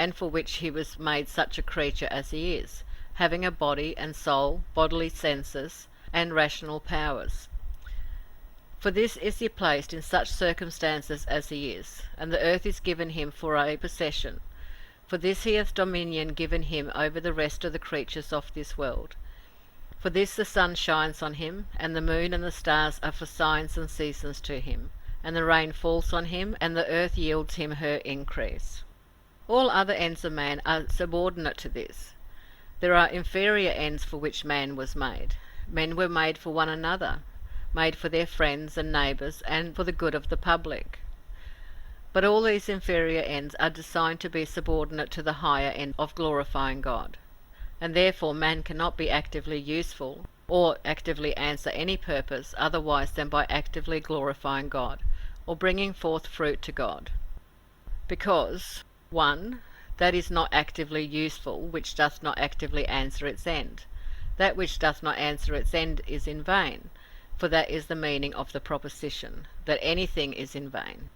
and for which he was made such a creature as he is, having a body and soul, bodily senses, and rational powers. For this is he placed in such circumstances as he is, and the earth is given him for a possession. For this he hath dominion given him over the rest of the creatures of this world. For this the sun shines on him, and the moon and the stars are for signs and seasons to him, and the rain falls on him, and the earth yields him her increase. All other ends of man are subordinate to this. There are inferior ends for which man was made. Men were made for one another, made for their friends and neighbours, and for the good of the public. But all these inferior ends are designed to be subordinate to the higher end of glorifying God, and therefore man cannot be actively useful, or actively answer any purpose otherwise than by actively glorifying God, or bringing forth fruit to God. Because 1. That is not actively useful which doth not actively answer its end. That which doth not answer its end is in vain, for that is the meaning of the proposition, that anything is in vain.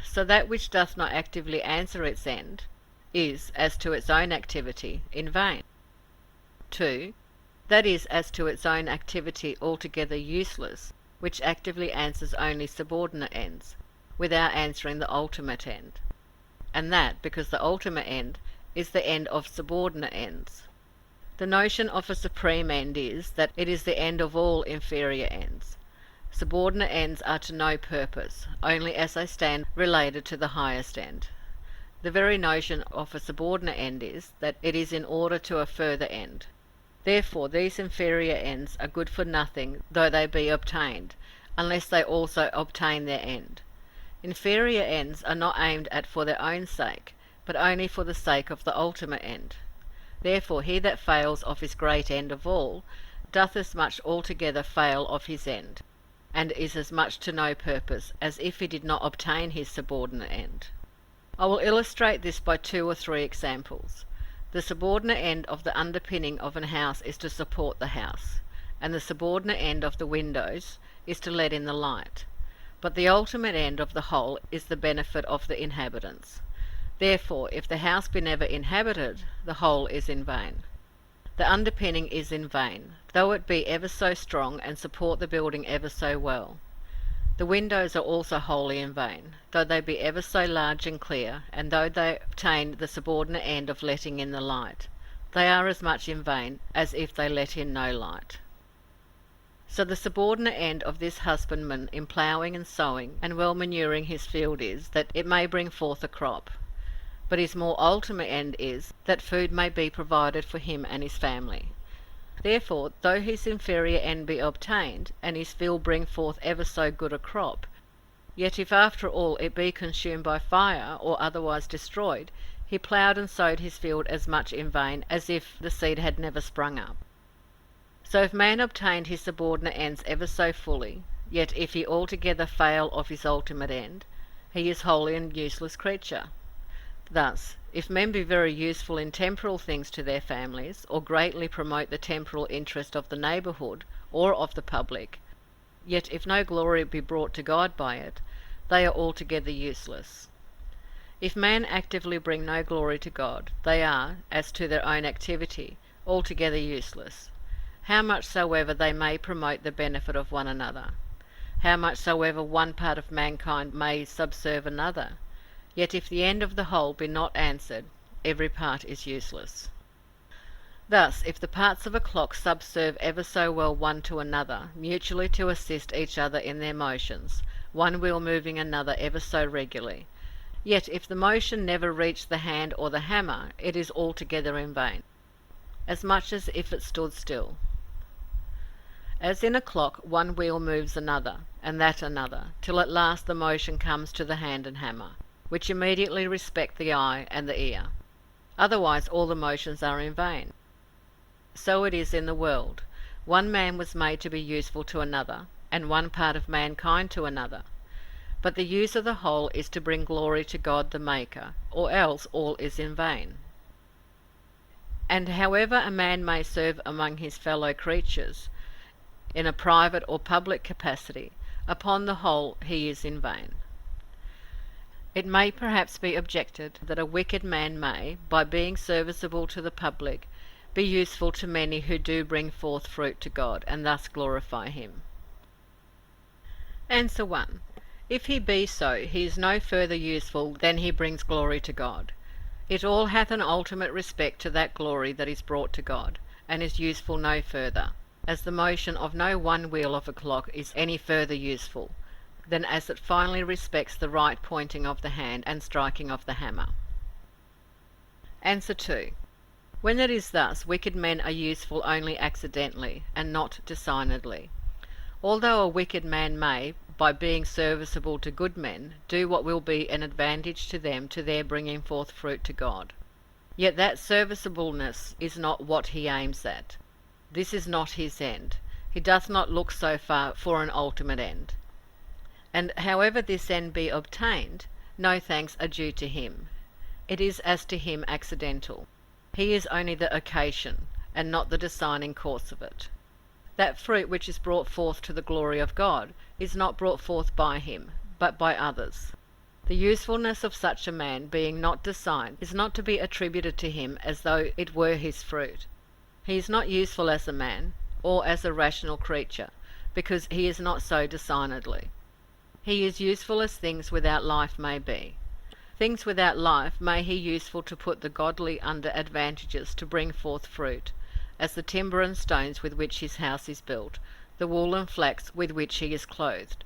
So that which doth not actively answer its end is, as to its own activity, in vain. 2. That is, as to its own activity, altogether useless, which actively answers only subordinate ends, without answering the ultimate end. And that, because the ultimate end is the end of subordinate ends. The notion of a supreme end is, that it is the end of all inferior ends. Subordinate ends are to no purpose, only as they stand related to the highest end. The very notion of a subordinate end is, that it is in order to a further end. Therefore these inferior ends are good for nothing, though they be obtained, unless they also obtain their end. Inferior ends are not aimed at for their own sake, but only for the sake of the ultimate end. Therefore he that fails of his great end of all, doth as much altogether fail of his end, and is as much to no purpose, as if he did not obtain his subordinate end. I will illustrate this by 2 or 3 examples. The subordinate end of the underpinning of an house is to support the house, and the subordinate end of the windows is to let in the light. But the ultimate end of the whole is the benefit of the inhabitants. Therefore, if the house be never inhabited, the whole is in vain. The underpinning is in vain, though it be ever so strong and support the building ever so well. The windows are also wholly in vain, though they be ever so large and clear, and though they obtain the subordinate end of letting in the light. They are as much in vain as if they let in no light. So the subordinate end of this husbandman in ploughing and sowing and well manuring his field is, that it may bring forth a crop. But his more ultimate end is, that food may be provided for him and his family. Therefore, though his inferior end be obtained, and his field bring forth ever so good a crop, yet if after all it be consumed by fire, or otherwise destroyed, he ploughed and sowed his field as much in vain as if the seed had never sprung up. So if man obtained his subordinate ends ever so fully, yet if he altogether fail of his ultimate end, he is wholly an useless creature. Thus, if men be very useful in temporal things to their families, or greatly promote the temporal interest of the neighbourhood or of the public, yet if no glory be brought to God by it, they are altogether useless. If men actively bring no glory to God, they are, as to their own activity, altogether useless. How much soever they may promote the benefit of one another, how much soever one part of mankind may subserve another, yet if the end of the whole be not answered, every part is useless. Thus, if the parts of a clock subserve ever so well one to another, mutually to assist each other in their motions, one wheel moving another ever so regularly, yet if the motion never reach the hand or the hammer, it is altogether in vain, as much as if it stood still. As in a clock one wheel moves another, and that another, till at last the motion comes to the hand and hammer, which immediately respect the eye and the ear. Otherwise all the motions are in vain. So it is in the world. One man was made to be useful to another, and one part of mankind to another. But the use of the whole is to bring glory to God the Maker, or else all is in vain. And however a man may serve among his fellow creatures, in a private or public capacity, upon the whole he is in vain. It may perhaps be objected that a wicked man may, by being serviceable to the public, be useful to many who do bring forth fruit to God, and thus glorify him. Answer 1. If he be so, he is no further useful than he brings glory to God. It all hath an ultimate respect to that glory that is brought to God, and is useful no further, as the motion of no one wheel of a clock is any further useful, than as it finally respects the right pointing of the hand and striking of the hammer. Answer 2. When it is thus, wicked men are useful only accidentally, and not designedly. Although a wicked man may, by being serviceable to good men, do what will be an advantage to them to their bringing forth fruit to God, yet that serviceableness is not what he aims at. This is not his end. He doth not look so far for an ultimate end. And however this end be obtained, no thanks are due to him. It is as to him accidental. He is only the occasion, and not the designing cause of it. That fruit which is brought forth to the glory of God is not brought forth by him, but by others. The usefulness of such a man, being not designed, is not to be attributed to him as though it were his fruit. He is not useful as a man, or as a rational creature, because he is not so designedly. He is useful as things without life may be. Things without life may he useful to put the godly under advantages to bring forth fruit, as the timber and stones with which his house is built, the wool and flax with which he is clothed.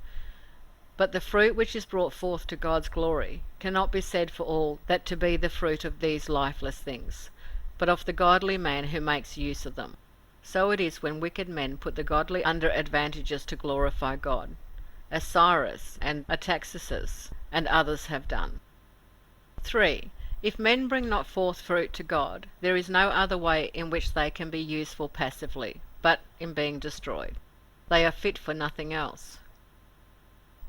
But the fruit which is brought forth to God's glory cannot be said for all that to be the fruit of these lifeless things, but of the godly man who makes use of them. So it is when wicked men put the godly under advantages to glorify God, as Cyrus and Artaxerxes and others have done. 3. If men bring not forth fruit to God, there is no other way in which they can be useful passively, but in being destroyed. They are fit for nothing else.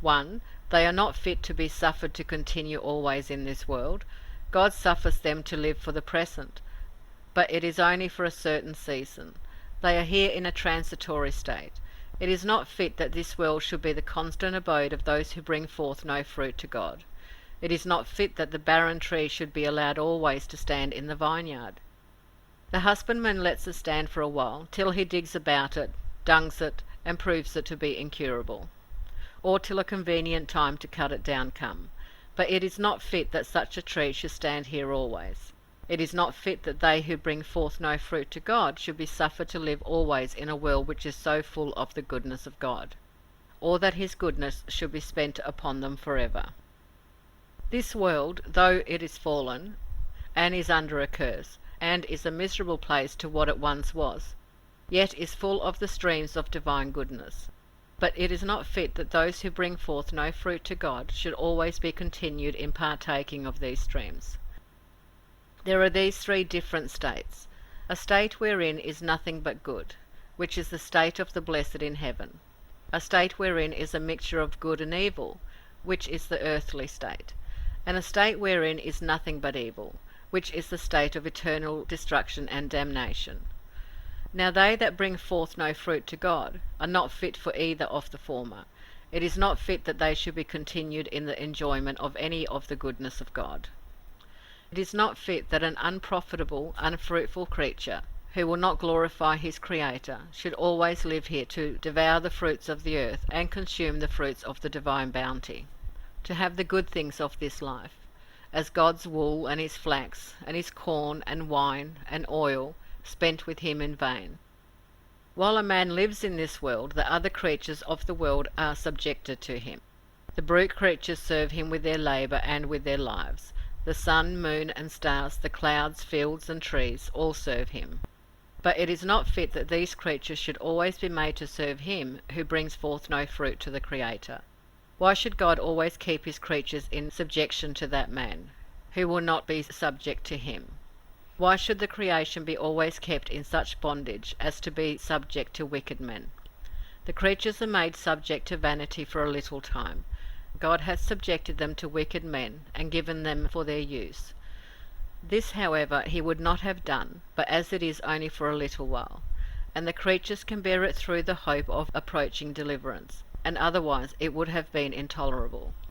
1. They are not fit to be suffered to continue always in this world. God suffers them to live for the present, but it is only for a certain season. They are here in a transitory state. It is not fit that this world should be the constant abode of those who bring forth no fruit to God. It is not fit that the barren tree should be allowed always to stand in the vineyard. The husbandman lets it stand for a while, till he digs about it, dungs it, and proves it to be incurable, or till a convenient time to cut it down come. But it is not fit that such a tree should stand here always. It is not fit that they who bring forth no fruit to God should be suffered to live always in a world which is so full of the goodness of God, or that his goodness should be spent upon them forever. This world, though it is fallen, and is under a curse, and is a miserable place to what it once was, yet is full of the streams of divine goodness. But it is not fit that those who bring forth no fruit to God should always be continued in partaking of these streams. There are these 3 different states. A state wherein is nothing but good, which is the state of the blessed in heaven. A state wherein is a mixture of good and evil, which is the earthly state. And a state wherein is nothing but evil, which is the state of eternal destruction and damnation. Now they that bring forth no fruit to God are not fit for either of the former. It is not fit that they should be continued in the enjoyment of any of the goodness of God. It is not fit that an unprofitable, unfruitful creature, who will not glorify his Creator, should always live here to devour the fruits of the earth and consume the fruits of the divine bounty, to have the good things of this life, as God's wool and his flax, and his corn and wine and oil, spent with him in vain. While a man lives in this world, the other creatures of the world are subjected to him. The brute creatures serve him with their labour and with their lives. The sun, moon, and stars, the clouds, fields, and trees, all serve him. But it is not fit that these creatures should always be made to serve him who brings forth no fruit to the Creator. Why should God always keep his creatures in subjection to that man, who will not be subject to him? Why should the creation be always kept in such bondage as to be subject to wicked men? The creatures are made subject to vanity for a little time. God hath subjected them to wicked men, and given them for their use. This, however, he would not have done, but as it is only for a little while, and the creatures can bear it through the hope of approaching deliverance, and otherwise it would have been intolerable.